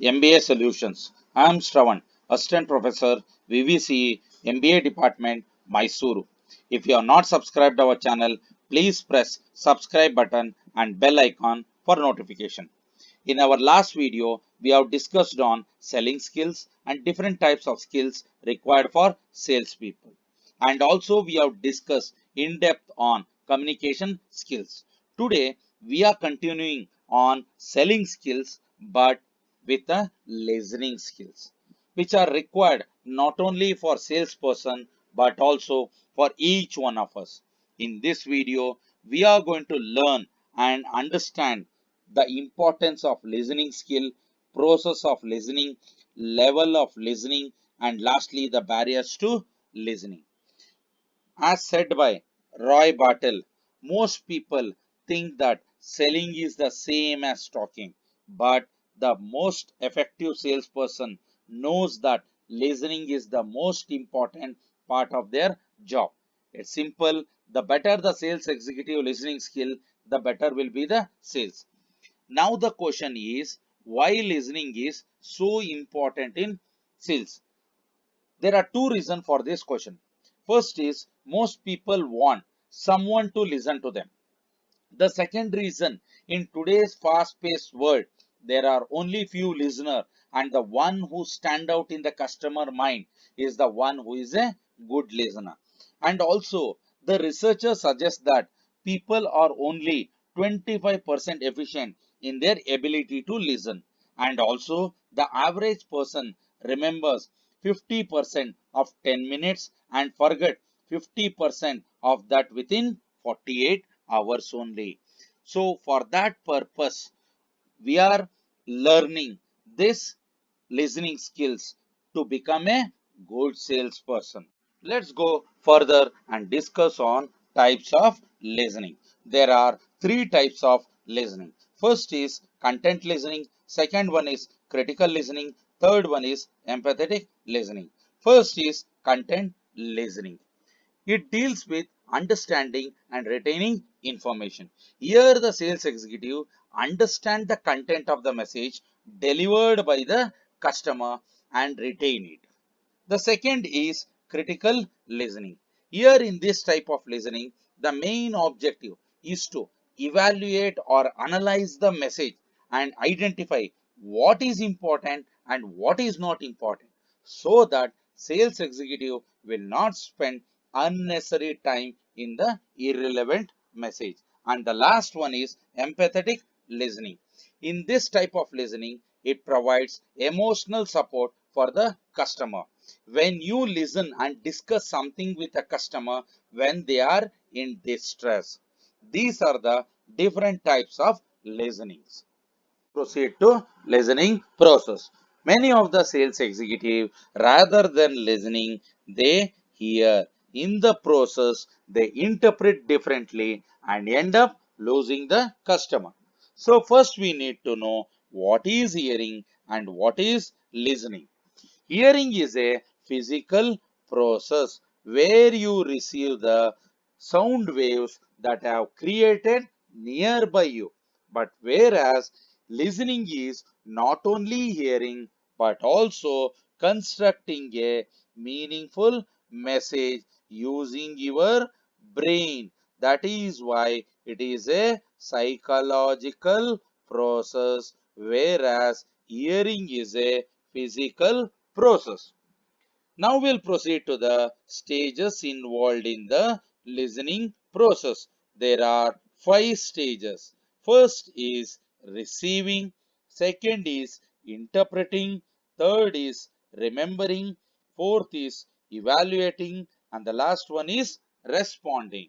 MBA Solutions. I am Shravan, Assistant Professor, VVCE, MBA Department, Mysuru. If you have not subscribed our channel, please press subscribe button and bell icon for notification. In our last video, we have discussed on selling skills and different types of skills required for salespeople. And also we have discussed in depth on communication skills. Today, we are continuing on selling skills but with the listening skills, which are required not only for salesperson but also for each one of us. In this video, we are going to learn and understand the importance of listening skill, process of listening, level of listening, and lastly, the barriers to listening. As said by Roy Bartle, most people think that selling is the same as talking, but the most effective salesperson knows that listening is the most important part of their job. It's simple. The better the sales executive listening skill, the better will be the sales. Now the question is why listening is so important in sales. There are two reasons for this question. First is most people want someone to listen to them. The second reason, in today's fast-paced world, there are only few listeners, and the one who stand out in the customer mind is the one who is a good listener. And also, the researchers suggest that people are only 25% efficient in their ability to listen. And also, the average person remembers 50% of 10 minutes and forget 50% of that within 48 hours only. So for that purpose, we are learning this listening skills to become a good salesperson. Let's go further and discuss on types of listening. There are three types of listening. First is content listening. Second one is critical listening. Third one is empathetic listening. First is content listening. It deals with understanding and retaining information. Here, the sales executive understand the content of the message delivered by the customer and retain it. The second is critical listening. Here, in this type of listening, the main objective is to evaluate or analyze the message and identify what is important and what is not important, so that sales executive will not spend unnecessary time in the irrelevant message. And the last one is empathetic listening. In this type of listening, it provides emotional support for the customer. When you listen and discuss something with a customer when they are in distress, these are the different types of listenings. Proceed to listening process. Many of the sales executive, rather than listening, they hear. In the process, they interpret differently and end up losing the customer. So first we need to know what is hearing and what is listening. Hearing is a physical process where you receive the sound waves that have created nearby you. But whereas listening is not only hearing but also constructing a meaningful message using your brain. That is why it is a psychological process, whereas hearing is a physical process. Now we'll proceed to the stages involved in the listening process. There are 5 stages. First is receiving, second is interpreting, third is remembering, fourth is evaluating, and the last one is responding.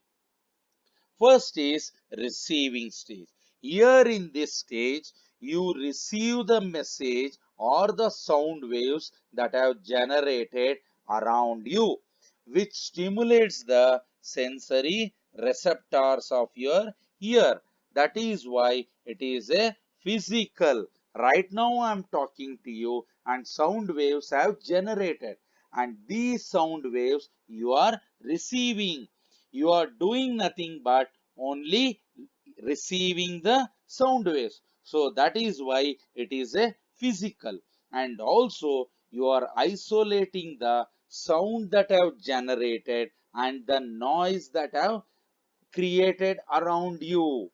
First is receiving stage. Here in this stage, you receive the message or the sound waves that have generated around you, which stimulates the sensory receptors of your ear. That is why it is a physical. Right now I am talking to you and sound waves have generated, and these sound waves you are receiving. You are doing nothing but only receiving the sound waves. So that is why it is a physical, and also you are isolating the sound that have generated and the noise that have created around you.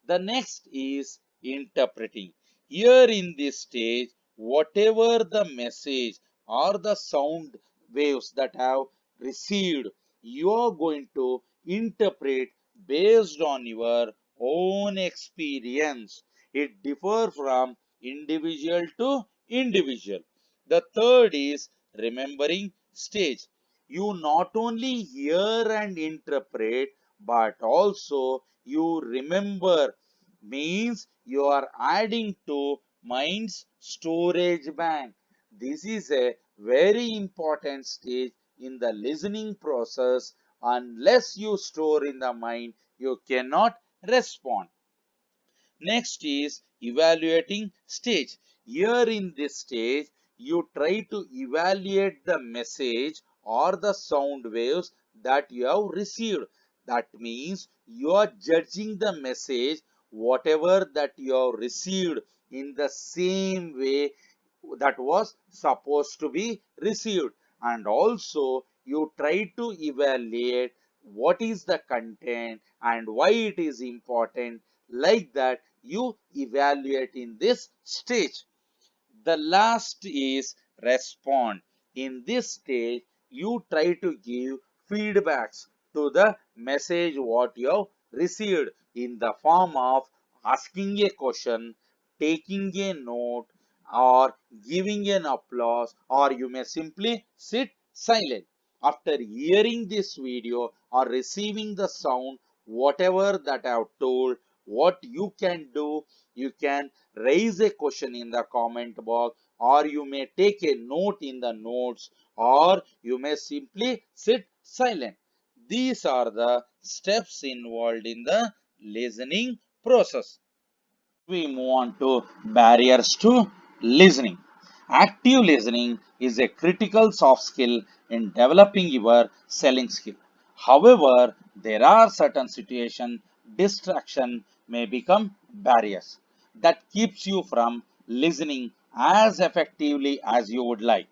The next is interpreting. Here in this stage, whatever the message or the sound waves that have received, you are going to interpret based on your own experience. It differs from individual to individual. The third is remembering stage. You not only hear and interpret, but also you remember, means you are adding to mind's storage bank. This is a very important stage in the listening process. Unless you store in the mind, you cannot respond. Next is evaluating stage. Here in this stage, you try to evaluate the message or the sound waves that you have received. That means you are judging the message, whatever that you have received, in the same way that was supposed to be received. And also you try to evaluate what is the content and why it is important. Like that, you evaluate in this stage. The last is respond. In this stage, you try to give feedbacks to the message what you have received in the form of asking a question, taking a note, or giving an applause, or you may simply sit silent. After hearing this video or receiving the sound, whatever that I have told, what you can do, you can raise a question in the comment box, or you may take a note in the notes, or you may simply sit silent. These are the steps involved in the listening process. We move on to barriers to listening. Active listening is a critical soft skill in developing your selling skill. However, there are certain situations distraction may become barriers that keeps you from listening as effectively as you would like.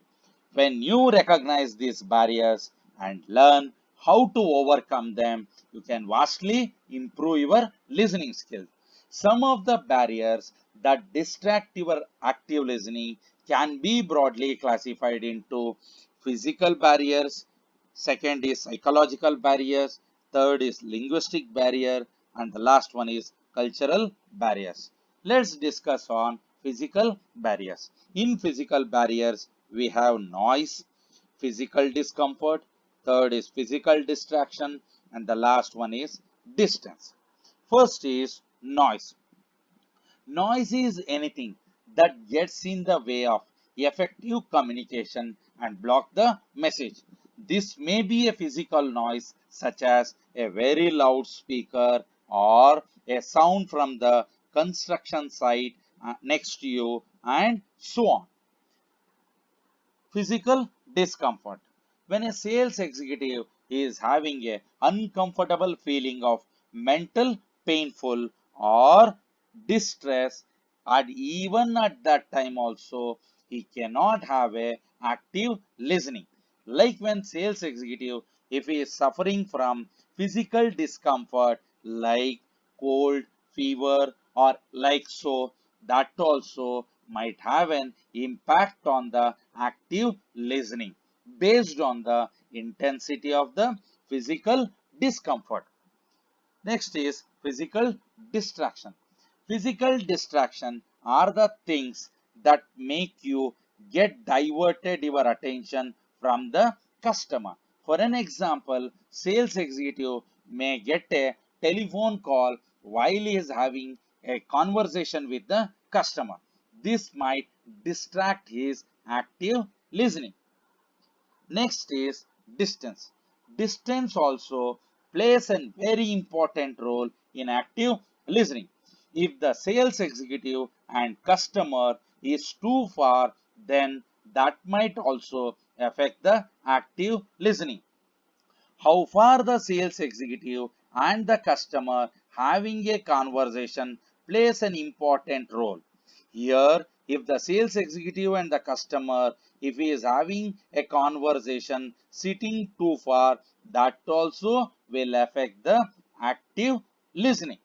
When you recognize these barriers and learn how to overcome them, you can vastly improve your listening skills. Some of the barriers that distract your active listening can be broadly classified into physical barriers, second is psychological barriers, third is linguistic barrier, and the last one is cultural barriers. Let's discuss on physical barriers. In physical barriers, we have noise, physical discomfort, third is physical distraction, and the last one is distance. First is noise. Noise is anything that gets in the way of effective communication and block the message. This may be a physical noise such as a very loud speaker or a sound from the construction site next to you and so on. Physical discomfort. When a sales executive is having a uncomfortable feeling of mental painful or distress, and even at that time also he cannot have a active listening. Like when sales executive, if he is suffering from physical discomfort like cold, fever, or like so, that also might have an impact on the active listening based on the intensity of the physical discomfort. Next is physical distraction. Physical distraction are the things that make you get diverted your attention from the customer. For an example, sales executive may get a telephone call while he is having a conversation with the customer. This might distract his active listening. Next is distance. Distance also plays a very important role in active listening. If the sales executive and customer is too far, then that might also affect the active listening. How far the sales executive and the customer having a conversation plays an important role. Here, If the sales executive and the customer, if he is having a conversation sitting too far, that also will affect the active listening.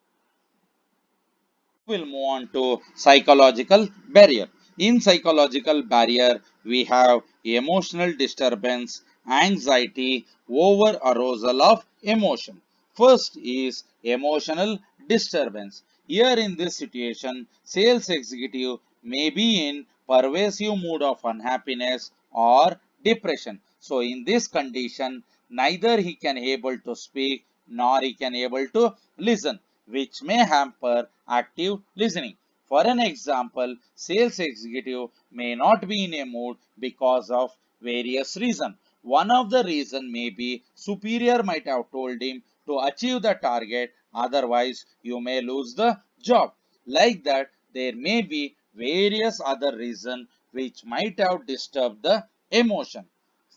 We'll move on to psychological barrier. In psychological barrier, we have emotional disturbance, anxiety, over arousal of emotion. First is emotional disturbance. Here in this situation, sales executive may be in pervasive mood of unhappiness or depression. So in this condition, neither he can able to speak nor he can able to listen, which may hamper active listening. For an example, sales executive may not be in a mood because of various reasons. One of the reason may be superior might have told him to achieve the target, otherwise you may lose the job. Like that, there may be various other reasons which might have disturbed the emotion.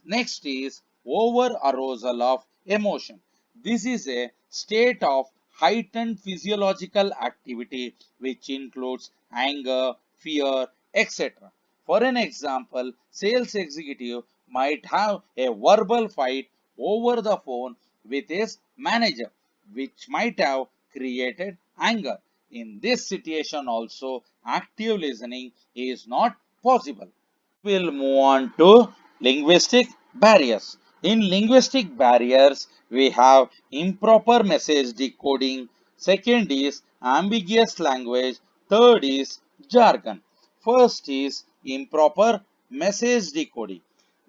Next is over arousal of emotion. This is a state of heightened physiological activity which includes anger, fear, etc. For an example, sales executive might have a verbal fight over the phone with his manager, which might have created anger. In this situation also, active listening is not possible. We'll move on to linguistic barriers. In linguistic barriers, we have improper message decoding. Second is ambiguous language. Third is jargon. First is improper message decoding.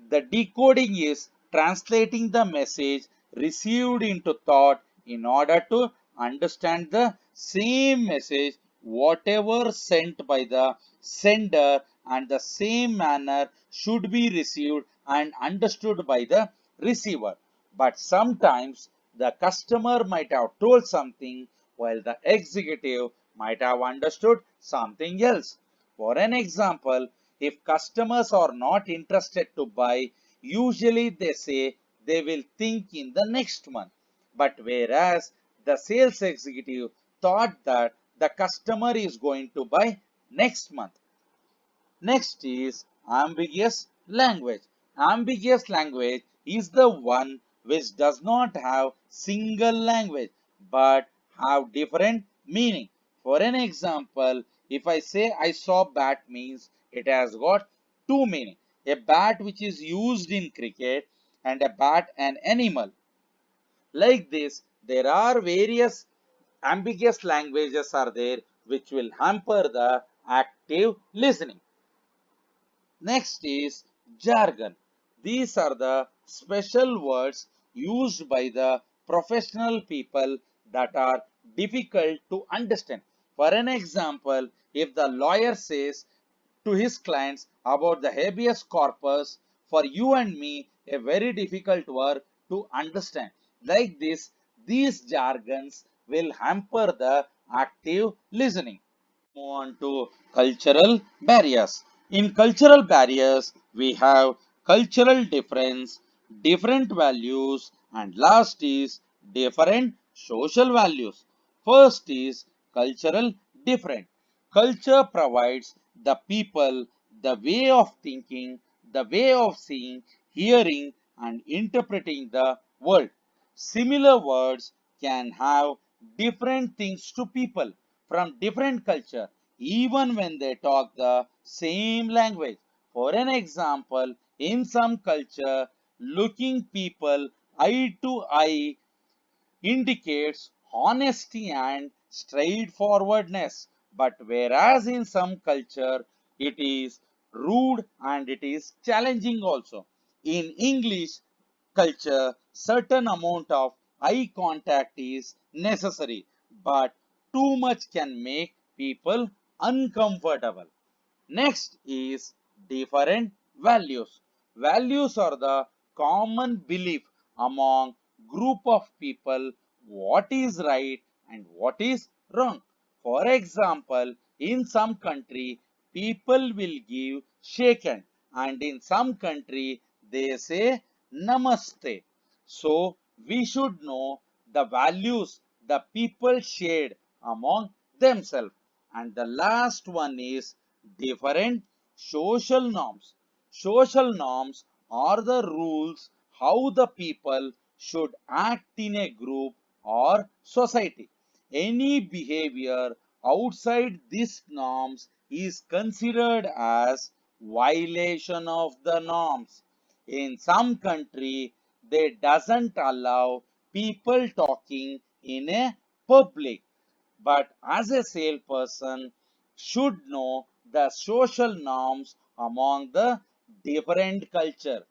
The decoding is translating the message received into thought in order to understand the same message, whatever sent by the sender, and the same manner should be received and understood by the receiver. But sometimes the customer might have told something while the executive might have understood something else. For an example, if customers are not interested to buy, usually they say they will think in the next month. But whereas the sales executive thought that the customer is going to buy next month. Next is ambiguous language. Ambiguous language is the one which does not have single language but have different meaning. For an example, if I say I saw bat means it has got two meaning. A bat which is used in cricket and a bat an animal. Like this, there are various ambiguous languages are there which will hamper the active listening. Next is jargon. These are the special words used by the professional people that are difficult to understand. For an example, if the lawyer says to his clients about the habeas corpus, for you and me, a very difficult word to understand. Like this, these jargons will hamper the active listening. Move on to cultural barriers. In cultural barriers, we have cultural difference, different values, and last is different social values. First is cultural different. Culture provides the people the way of thinking, the way of seeing, hearing, and interpreting the world. Similar words can have different things to people from different culture, even when they talk the same language. For an example, in some culture, looking people eye to eye indicates honesty and straightforwardness. But whereas in some culture it is rude and it is challenging also. In English culture, certain amount of eye contact is necessary, but too much can make people uncomfortable. Next is different values. Values are the common belief among group of people what is right and what is wrong. For example, in some country people will give shake hand and in some country they say namaste. So we should know the values the people shared among themselves. And the last one is different social norms. Social norms are the rules how the people should act in a group or society. Any behavior outside these norms is considered as violation of the norms. In some country, they doesn't allow people talking in a public, but as a salesperson should know the social norms among the different culture.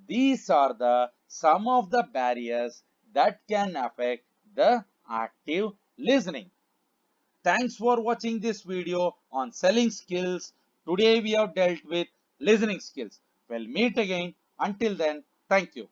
These are the some of the barriers that can affect the active listening. Thanks for watching this video on selling skills. Today we have dealt with listening skills. We'll meet again. Until then, thank you.